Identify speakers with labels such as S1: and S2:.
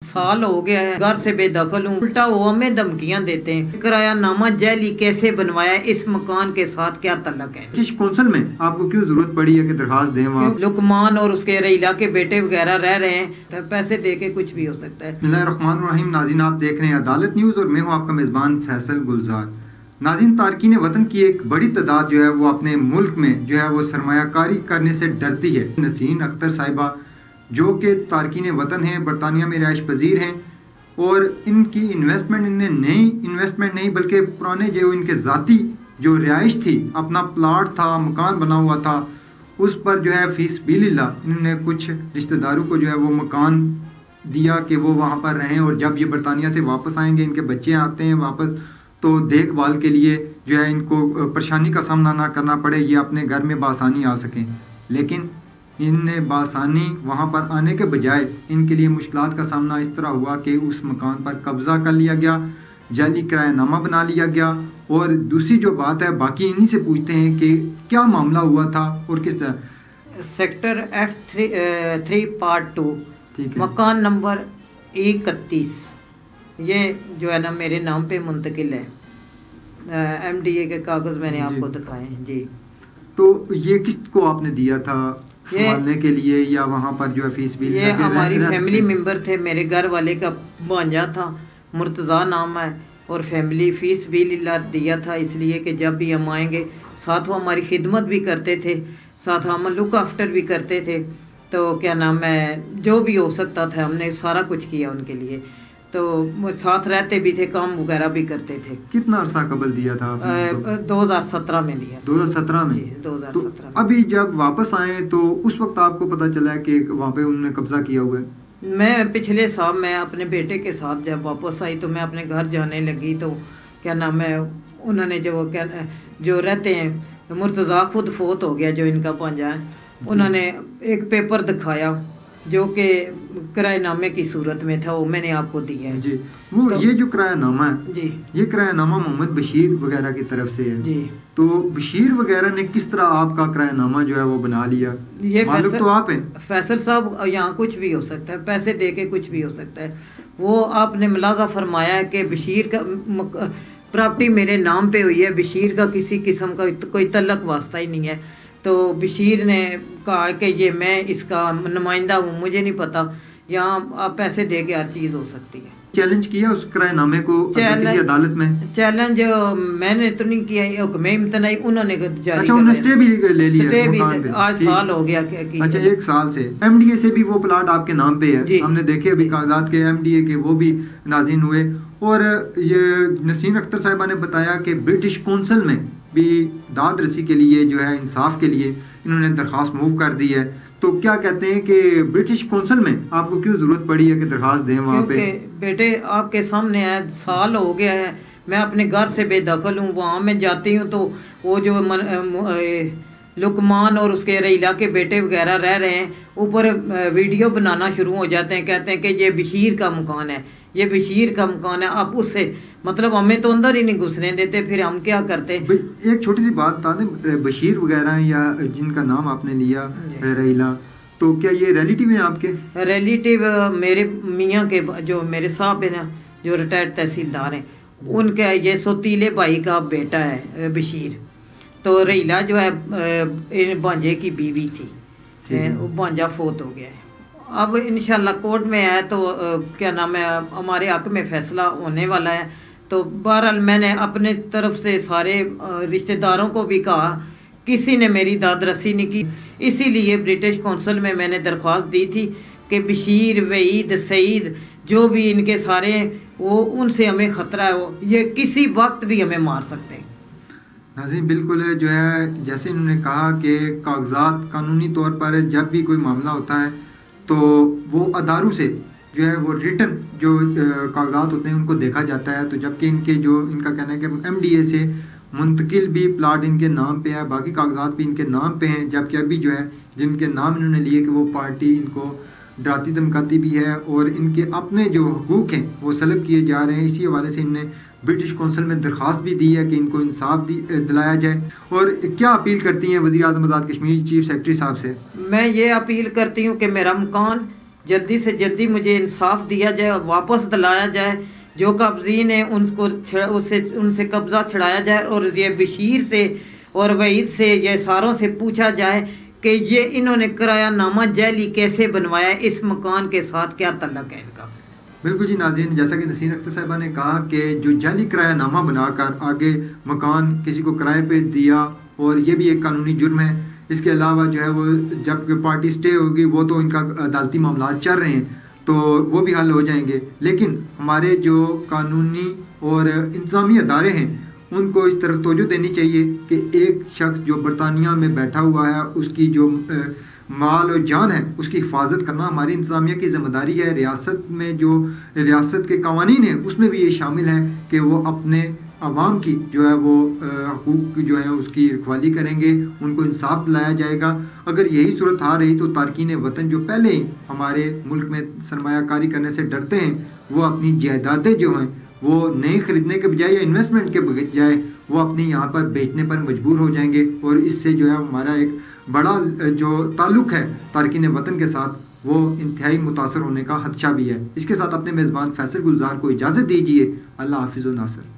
S1: साल हो गया है, घर से बेदखल हूँ, उल्टा वो हमें धमकियाँ देते हैं। किराया नामा जैली कैसे बनवाया, इस मकान के साथ क्या तल्लक है?
S2: किस कौंसल में आपको क्यों जरूरत पड़ी है कि दरखास्त दें वहाँ?
S1: लुकमान और उसके रईला के बेटे वगैरह रह रहे हैं, तो पैसे दे के कुछ भी हो सकता है।
S2: बिस्मिल्लाहिर्रहमानिर्रहीम। नाज़रीन, आप देख रहे हैं अदालत न्यूज़ और मैं हूँ आपका मेज़बान फैसल गुलजार। नाज़रीन, तारकीन वतन की एक बड़ी तादाद जो है वो अपने मुल्क में जो है वो सरमायाकारी करने से डरती है। नसीन अख्तर साहिबा जो कि तारकीन वतन हैं, बरतानिया में रिहाइश पजीर हैं और इनकी इन्वेस्टमेंट, इन्हें नई इन्वेस्टमेंट नहीं बल्कि पुराने जो इनके ज़ाती जो रिहाइश थी, अपना प्लाट था, मकान बना हुआ था, उस पर जो है फीस बिलिल्लाह इन्होंने कुछ रिश्तेदारों को जो है वो मकान दिया कि वो वहाँ पर रहें और जब ये बरतानिया से वापस आएंगे, इनके बच्चे आते हैं वापस, तो देखभाल के लिए जो है इनको परेशानी का सामना ना करना पड़े, ये अपने घर में बासानी आ सकें। लेकिन इनने बासानी वहाँ पर आने के बजाय इनके लिए मुश्किलात का सामना इस तरह हुआ कि उस मकान पर कब्ज़ा कर लिया गया, जाली किरायानामा बना लिया गया। और दूसरी जो बात है, बाकी इन्हीं से पूछते हैं कि क्या मामला हुआ था और किस
S1: सेक्टर F3 पार्ट 2 मकान नंबर 31 ये जो है ना मेरे नाम पे मुंतकिल है। MDA के कागज़ मैंने आपको दिखाए हैं जी।
S2: तो ये किस्त को आपने दिया था संभालने के लिए या वहाँ पर जो है फीस बिल?
S1: ये हमारी फैमिली मेंबर थे, मेरे घर वाले का भांजा था, मुर्तज़ा नाम है, और फैमिली फीस भी दिया था इसलिए कि जब भी हम आएंगे साथ वो हमारी खिदमत भी करते थे, साथ हम लुक आफ्टर भी करते थे। तो क्या नाम है, जो भी हो सकता था हमने सारा कुछ किया उनके लिए, तो साथ रहते भी थे, काम वगैरह भी करते थे।
S2: कितना अरसा कबल दिया था आपने?
S1: 2017 में दिया।
S2: 2017 में?
S1: जी 2017
S2: तो अभी जब वापस आए तो उस वक्त आपको पता चला है कि वहाँ पे उन्होंने कब्जा किया हुआ है?
S1: मैं पिछले साल मैं अपने बेटे के साथ जब वापस आई तो मैं अपने घर जाने लगी तो क्या नाम है, उन्होंने जो रहते हैं, मुर्तज़ा खुद फोत हो गया जो इनका भांजा है, उन्होंने एक पेपर दिखाया जो कि किरायानामे की सूरत में था, वो मैंने आपको दिया है
S2: जी। वो तो, ये जो किरायानामा है
S1: जी,
S2: ये किरायानामा मोहम्मद बशीर वगैरह की तरफ से है जी। तो बशीर वगैरह ने किस तरह आपका किरायानामा जो है वो बना लिया?
S1: ये
S2: मालिक तो आप हैं।
S1: फैसल साहब, यहाँ कुछ भी हो सकता है, पैसे दे के कुछ भी हो सकता है। वो आपने मुलाजा फरमाया है कि बशीर का प्रॉपर्टी मेरे नाम पे हुई है, बशीर का किसी किस्म का कोई तल्लक वास्ता ही नहीं है। तो बशीर ने कहा कि ये मैं इसका नुमाइंदा हूँ, मुझे नहीं पता, यहाँ आप पैसे दे के हर चीज़ हो सकती है।
S2: चैलेंज किया उस किरायानामे को किसी अदालत में?
S1: चैलेंज मैंने तो नहीं किया, हुक्म इम्तनाई उन्होंने जारी।
S2: अच्छा, उन्होंने स्टे भी ले लिया?
S1: स्टे भी आज साल हो गया।
S2: अच्छा, 1 साल से। MDA से भी वो प्लाट आपके नाम पे है, हमने देखे अभी कागजात के MDA के, वो भी नाज़िन हुए। और ये नसीन अख्तर साहिबा ने बताया कि ब्रिटिश कौंसिल में भी दाद रसी के लिए जो है, इंसाफ के लिए इन्होंने दरख्वास्त मूव कर दी है। तो क्या कहते हैं कि ब्रिटिश कौंसिल में आपको क्यों जरूरत पड़ी है कि दरख्वास्त दें वहाँ पे?
S1: बेटे आपके सामने है, साल हो गया है, मैं अपने घर से बेदखल हूँ, वहाँ मैं जाती हूँ तो वो जो लुकमान और उसके रईला के बेटे वगैरह रह रहे हैं, ऊपर वीडियो बनाना शुरू हो जाते हैं, कहते हैं कि ये बशीर का मकान है, ये बशीर का मकान है। आप उससे मतलब हमें तो अंदर ही नहीं घुसने देते, फिर हम क्या करते?
S2: एक छोटी सी बात बता दें, बशीर वगैरह या जिनका नाम आपने लिया रईला, तो क्या ये रिलेटिव हैं आपके? रिलेटिव
S1: मेरे मियाँ के, जो मेरे साहब है ना, जो रिटायर्ड तहसीलदार हैं, उनका ये सोतीले भाई का बेटा है बशीर। तो रईला जो है भांजे की बीवी थी, वो भांजा फोत हो गया है। अब इंशाल्लाह कोर्ट में है तो क्या नाम है, हमारे हक में फैसला होने वाला है। तो बहरहाल मैंने अपने तरफ से सारे रिश्तेदारों को भी कहा, किसी ने मेरी दादरसी नहीं की, इसीलिए ब्रिटिश कौंसिल में मैंने दरख्वास्त दी थी कि बशीर, वहीद, सईद जो भी इनके सारे, वो उनसे हमें ख़तरा है, वो ये किसी वक्त भी हमें मार सकते हैं।
S2: नाज़रीन, बिल्कुल जो है, जैसे इन्होंने कहा कि कागजात कानूनी तौर पर जब भी कोई मामला होता है तो वो अदारों से जो है वो रिटन जो कागजात होते हैं उनको देखा जाता है। तो जबकि इनके जो इनका कहना है कि MDA से मुंतकिल भी प्लाट इनके नाम पे है, बाकी कागजात भी इनके नाम पे हैं, जबकि अभी जो है जिनके नाम इन्होंने लिए कि वो पार्टी इनको डराती धमकाती भी है और इनके अपने जो हकूक़ हैं वो सलब किए जा रहे हैं। इसी हवाले से इन्होंने ब्रिटिश कौंसिल में दरख्वास्त भी दी है कि इनको इंसाफ दिलाया जाए। और क्या अपील करती हैं वज़ीर आज़म आज़ाद कश्मीर चीफ सेक्रेटरी साहब से?
S1: मैं ये अपील करती हूँ कि मेरा मकान جلدی سے جلدی مجھے انصاف دیا جائے، واپس دلایا جائے، جو قابضین ہیں ان سے قبضہ چھڑایا جائے، اور یہ بشیر سے اور وحید سے، یہ ساروں سے پوچھا جائے کہ یہ انہوں نے کرایہ نامہ جعلی کیسے بنوایا، اس مکان کے ساتھ کیا تعلق ہے ان کا۔
S2: بالکل جی ناظرین، جیسا کہ نسرین اختر صاحبہ نے کہا کہ جو جعلی کرایہ نامہ بنا کر آگے مکان کسی کو کرائے پہ دیا، اور یہ بھی ایک قانونی جرم ہے۔ اس کے علاوہ جو ہے وہ جب پارٹی سٹے ہوگی، وہ تو ان کا عدالتی معاملات چل رہے ہیں تو وہ بھی حل ہو جائیں گے، لیکن ہمارے جو قانونی اور انتظامی ادارے ہیں ان کو اس طرف توجہ دینی چاہیے کہ ایک شخص جو برطانیہ میں بیٹھا ہوا ہے، اس کی جو مال اور جان ہے اس کی حفاظت کرنا ہماری انتظامیہ کی ذمہ داری ہے۔ ریاست میں جو ریاست کے قوانین ہیں اس میں بھی یہ شامل ہے کہ وہ اپنے عوام کی جو ہے وہ حقوق جو ہیں اس کی رکھوالی کریں گے، ان کو انصاف دلایا جائے گا۔ اگر یہی صورت آ رہی تو تارکین وطن جو پہلے ہی ہمارے ملک میں سرمایہ کاری کرنے سے ڈرتے ہیں، وہ اپنی جائیدادیں جو ہیں وہ نئی خریدنے کے بجائے یا انویسٹمنٹ کے بجائے وہ اپنی یہاں پر بیچنے پر مجبور ہو جائیں گے، اور اس سے جو ہے ہمارا ایک بڑا جو تعلق ہے تارکین وطن کے ساتھ وہ انتہائی متاثر ہونے کا خدشہ بھی ہے۔ اس کے ساتھ اپنے میزبان فیصل گلزار کو اجازت دیجیے۔ اللہ حافظ و ناصر۔